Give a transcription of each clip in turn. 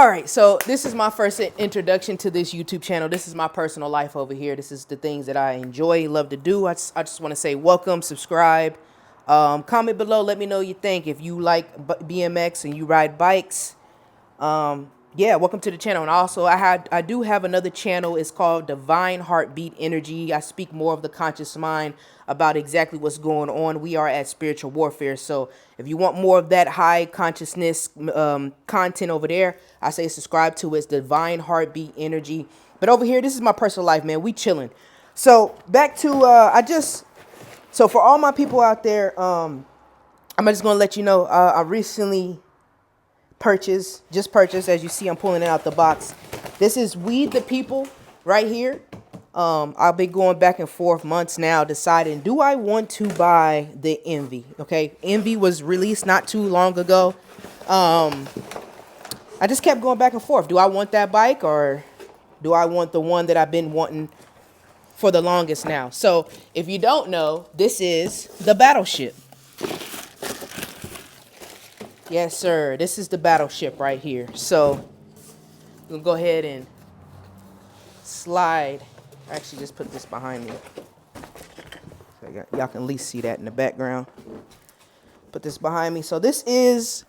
All right, so this is my first introduction to this YouTube channel. This is my personal life over here. This is the things that I enjoy, love to do. I just want to say welcome, subscribe, comment below. Let me know what you think. If you like BMX and you ride bikes, yeah, welcome to the channel. And also, I do have another channel. It's called Divine Heartbeat Energy. I speak more of the conscious mind about exactly what's going on. We are at spiritual warfare. So if you want more of that high consciousness content over there, I say subscribe to it. It's Divine Heartbeat Energy. But over here, this is my personal life, man. We chilling. So back to so for all my people out there, I'm just gonna let you know I recently just purchased, as you see, I'm pulling it out the box. This is Wethepeople right here. I've been going back and forth months now deciding, do I want to buy the Envy? Okay, Envy was released not too long ago. I just kept going back and forth. Do I want that bike, or do I want the one that I've been wanting for the longest now? So if you don't know, this is the Battleship. Yes, sir. This is the Battleship right here. So we'll go ahead and slide. Actually, just put this behind me, so y'all can at least see that in the background. Put this behind me. So this is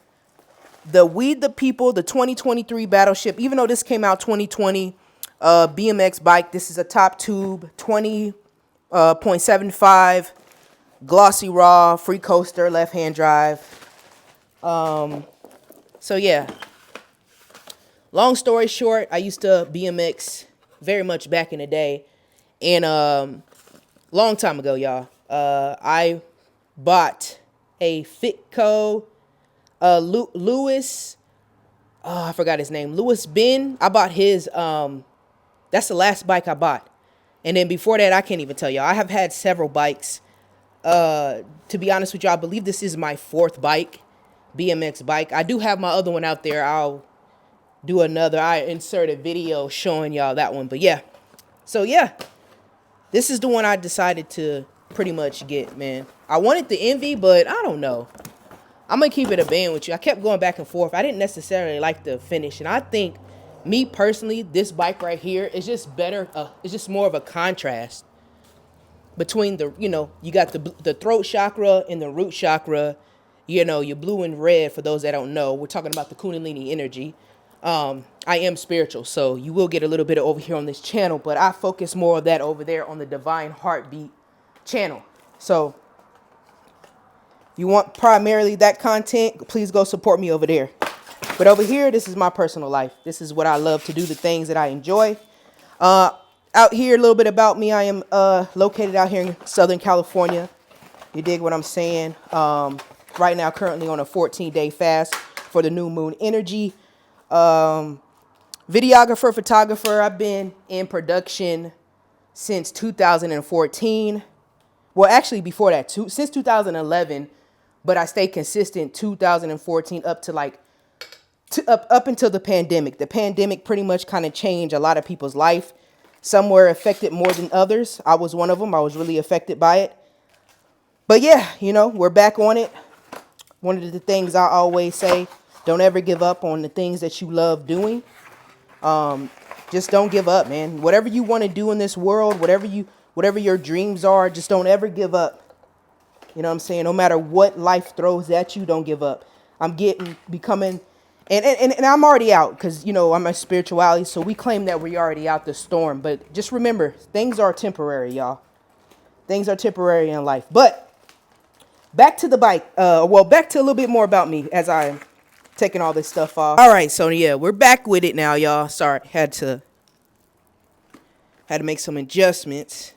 the Wethepeople, the 2023 Battleship. Even though this came out 2020, BMX bike. This is a top tube, 20.75, glossy raw, free coaster, left-hand drive. So yeah, long story short, I used to BMX very much back in the day, and long time ago, y'all, I bought a Fitco, Lewis, I forgot his name, Lewis Ben. I bought his, that's the last bike I bought. And then before that, I can't even tell y'all. I have had several bikes. To be honest with y'all, I believe this is my fourth bike. BMX bike. I do have my other one out there. I'll do another. I insert a video showing y'all that one. But yeah. So yeah. This is the one I decided to pretty much get, man. I wanted the Envy, but I don't know. I'm going to keep it a band with you. I kept going back and forth. I didn't necessarily like the finish. And I think, me personally, this bike right here is just better. It's just more of a contrast between the, you got the throat chakra and the root chakra. You're blue and red, for those that don't know. We're talking about the Kundalini energy. I am spiritual, so you will get a little bit of over here on this channel, but I focus more of that over there on the Divine Heartbeat channel. So if you want primarily that content, please go support me over there. But over here, this is my personal life. This is what I love to do, the things that I enjoy. Out here, a little bit about me. I am located out here in Southern California. You dig what I'm saying? Right now, currently on a 14-day fast for the new moon energy. Videographer, photographer. I've been in production since 2014. Well, actually before that, since 2011. But I stayed consistent 2014 up to up until the pandemic. The pandemic pretty much kind of changed a lot of people's life. Some were affected more than others. I was one of them. I was really affected by it. But yeah, we're back on it. One of the things I always say, don't ever give up on the things that you love doing. Just don't give up, man. Whatever you want to do in this world, whatever your dreams are, just don't ever give up. You know what I'm saying? No matter what life throws at you, don't give up. I'm becoming, and I'm already out because, I'm a spirituality. So we claim that we're already out the storm. But just remember, things are temporary, y'all. Things are temporary in life. But back to the bike. Back to a little bit more about me as I'm taking all this stuff off. All right, so yeah, we're back with it now, y'all. Sorry, had to make some adjustments.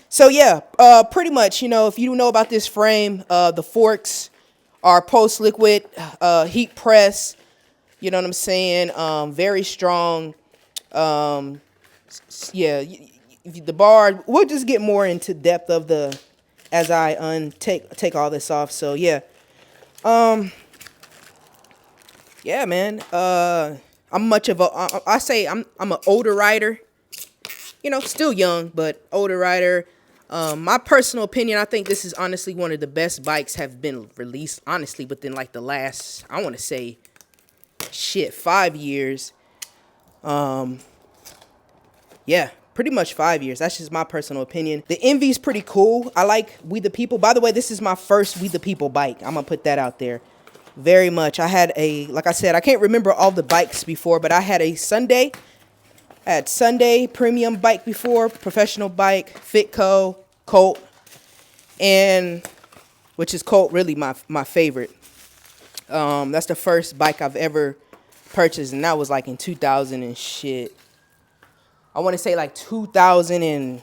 So yeah, pretty much, if you know about this frame, the forks are post-liquid, heat press. You know what I'm saying? Very strong. Yeah, the bar. We'll just get more into depth of the as I take all this off. So yeah, yeah, man. I'm much of a I say I'm an older rider. Still young, but older rider. My personal opinion, I think this is honestly one of the best bikes have been released, honestly, within like the last, I want to say, shit, 5 years. Yeah, pretty much 5 years. That's just my personal opinion. The Envy is pretty cool. I like We the People. By the way, this is my first We the People bike. I'm gonna put that out there. Very much. I had like I said, I can't remember all the bikes before, but I had a Sunday. I had Sunday premium bike before, professional bike, Fitco, Colt, and which is Colt really my favorite. That's the first bike I've ever purchased, and that was like in 2000 and shit. I want to say like 2000 and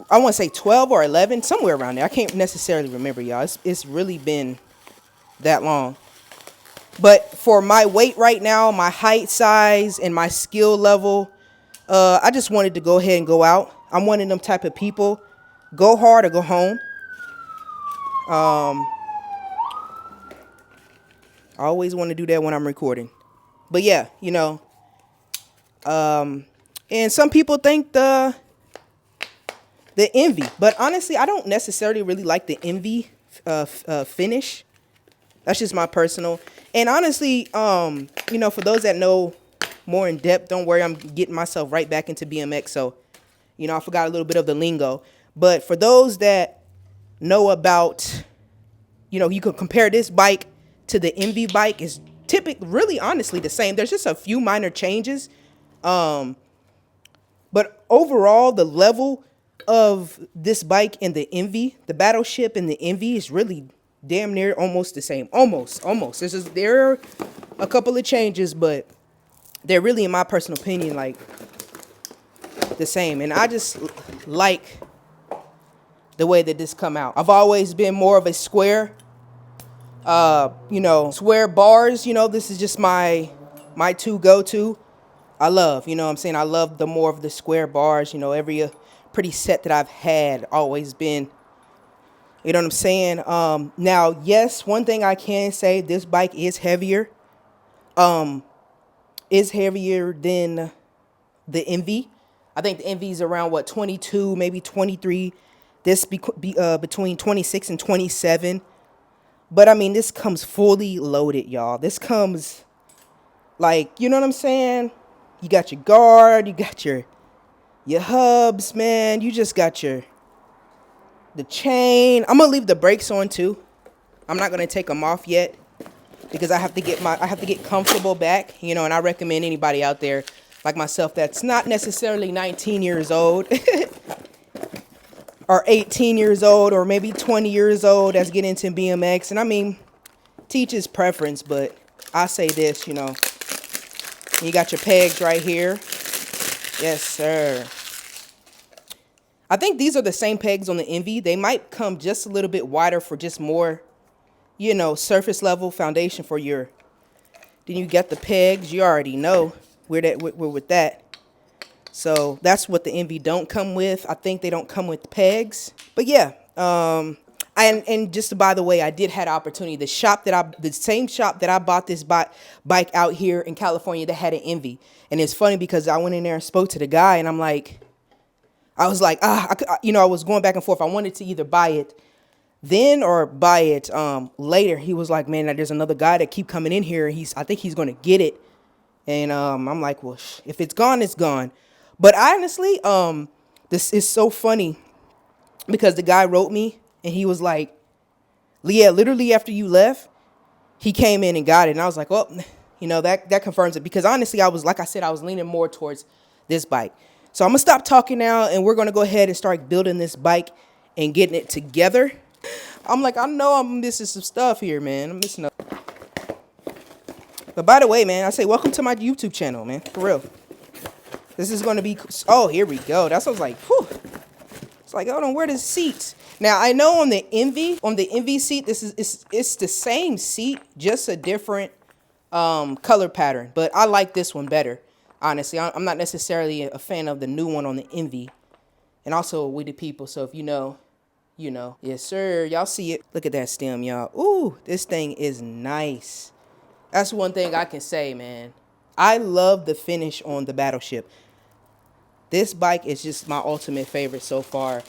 I want to say 12 or 11, somewhere around there. I can't necessarily remember, y'all. It's really been that long. But for my weight right now, my height, size, and my skill level, I just wanted to go ahead and go out. I'm one of them type of people. Go hard or go home. I always want to do that when I'm recording. But yeah, you know. And some people think the Envy, but honestly, I don't necessarily really like the Envy finish. That's just my personal. And honestly, you know, for those that know more in depth, don't worry, I'm getting myself right back into BMX. So, you know, I forgot a little bit of the lingo. But for those that know about, you know, you could compare this bike to the Envy bike. Is typically really honestly the same. There's just a few minor changes. But overall, the level of this bike and the Envy, the Battleship and the Envy is really damn near almost the same. Almost. There are a couple of changes, but they're really, in my personal opinion, like the same. And I just like the way that this come out. I've always been more of a square, you know, square bars. You know, this is just my two go-to. I love, you know what I'm saying? I love the more of the square bars, you know, every pretty set that I've had always been, you know what I'm saying? Now, yes, one thing I can say, this bike is heavier. Is heavier than the Envy. I think the Envy is around, what, 22, maybe 23. This between 26 and 27. But, I mean, this comes fully loaded, y'all. This comes, like, you know what I'm saying? You got your guard, you got your hubs, man. You just got the chain. I'm gonna leave the brakes on too. I'm not gonna take them off yet because I have to get comfortable back, you know. And I recommend anybody out there like myself that's not necessarily 19 years old or 18 years old or maybe 20 years old that's getting into BMX. And I mean, teach his preference, but I say this, you know. You got your pegs right here. Yes, sir. I think these are the same pegs on the Envy. They might come just a little bit wider for just more, you know, surface level foundation for your. Then you got the pegs. You already know we're with that. So that's what the Envy don't come with. I think they don't come with pegs. But yeah, and just by the way, I did have an opportunity. The same shop that I bought this bike out here in California that had an Envy. And it's funny because I went in there and spoke to the guy, and I was like, you know, I was going back and forth. I wanted to either buy it then or buy it later. He was like, man, there's another guy that keep coming in here. I think he's going to get it. And I'm like, well, if it's gone, it's gone. But honestly, this is so funny because the guy wrote me and he was like, Leah, literally after you left, he came in and got it. And I was like, well, you know, that confirms it. Because honestly, I was leaning more towards this bike. So I'm going to stop talking now, and we're going to go ahead and start building this bike and getting it together. I'm like, I know I'm missing some stuff here, man. I'm missing up. But by the way, man, I say welcome to my YouTube channel, man. For real. This is going to be... Oh, here we go. That's what I was like, whew. It's like, hold on, where are the seats? Now, I know on the Envy seat, it's the same seat, just a different color pattern. But I like this one better. Honestly, I'm not necessarily a fan of the new one on the Envy. And also We the People. So if you know, you know. Yes, sir. Y'all see it. Look at that stem, y'all. Ooh, this thing is nice. That's one thing I can say, man. I love the finish on the Battleship. This bike is just my ultimate favorite so far.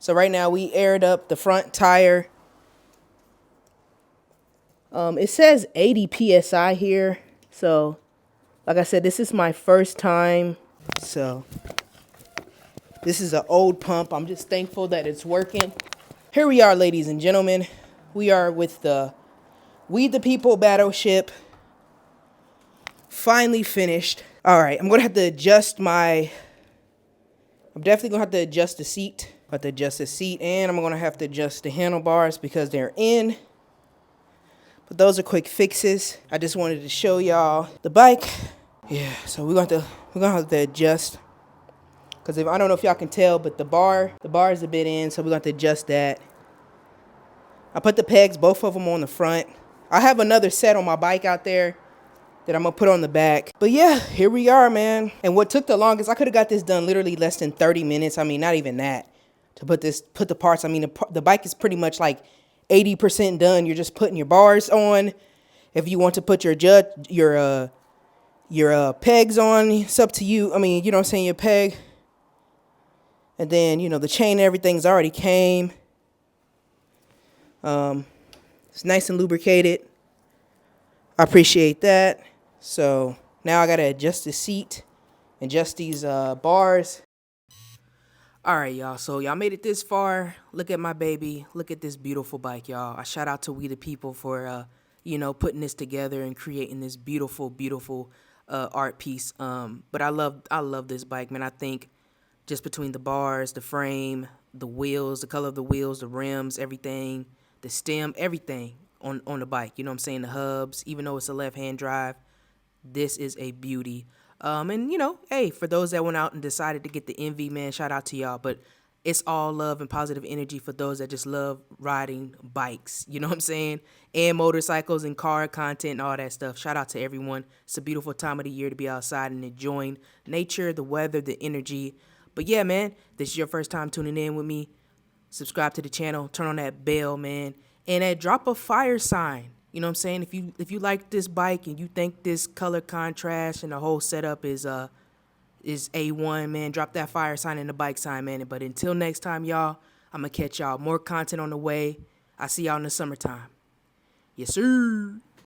So right now we aired up the front tire. It says 80 PSI here. So like I said, this is my first time. So this is an old pump. I'm just thankful that it's working. Here we are, ladies and gentlemen. We are with the Wethepeople battleship. Finally finished. All right, I'm gonna have to adjust my. I'm definitely gonna have to adjust the seat. I have to adjust the seat, and I'm gonna have to adjust the handlebars because they're in. But those are quick fixes. I just wanted to show y'all the bike. Yeah, so we're gonna have to adjust. Cause I don't know if y'all can tell, but the bar is a bit in, so we're gonna have to adjust that. I put the pegs, both of them on the front. I have another set on my bike out there that I'm gonna put on the back. But yeah, here we are, man. And what took the longest, I could have got this done literally less than 30 minutes. I mean, not even that. To put the parts. I mean, the bike is pretty much like 80% done. You're just putting your bars on. If you want to put your pegs on, it's up to you. I mean, you know what I'm saying, your peg. And then, you know, the chain and everything's already came. It's nice and lubricated. I appreciate that. So now I gotta adjust the seat, adjust these bars. All right, y'all. So y'all made it this far. Look at my baby. Look at this beautiful bike, y'all. I shout out to Wethepeople for you know, putting this together and creating this beautiful, beautiful art piece. But I love this bike, man. I think just between the bars, the frame, the wheels, the color of the wheels, the rims, everything, the stem, everything on the bike. You know what I'm saying? The hubs, even though it's a left-hand drive, this is a beauty. And, you know, hey, for those that went out and decided to get the Envy, man, shout out to y'all. But it's all love and positive energy for those that just love riding bikes. You know what I'm saying? And motorcycles and car content and all that stuff. Shout out to everyone. It's a beautiful time of the year to be outside and enjoying nature, the weather, the energy. But yeah, man, this is your first time tuning in with me. Subscribe to the channel, turn on that bell, man, and drop a fire sign. You know what I'm saying? If you like this bike and you think this color contrast and the whole setup is A1, man, drop that fire sign and the bike sign, man. But until next time, y'all, I'm gonna catch y'all more content on the way. I see y'all in the summertime. Yes, sir.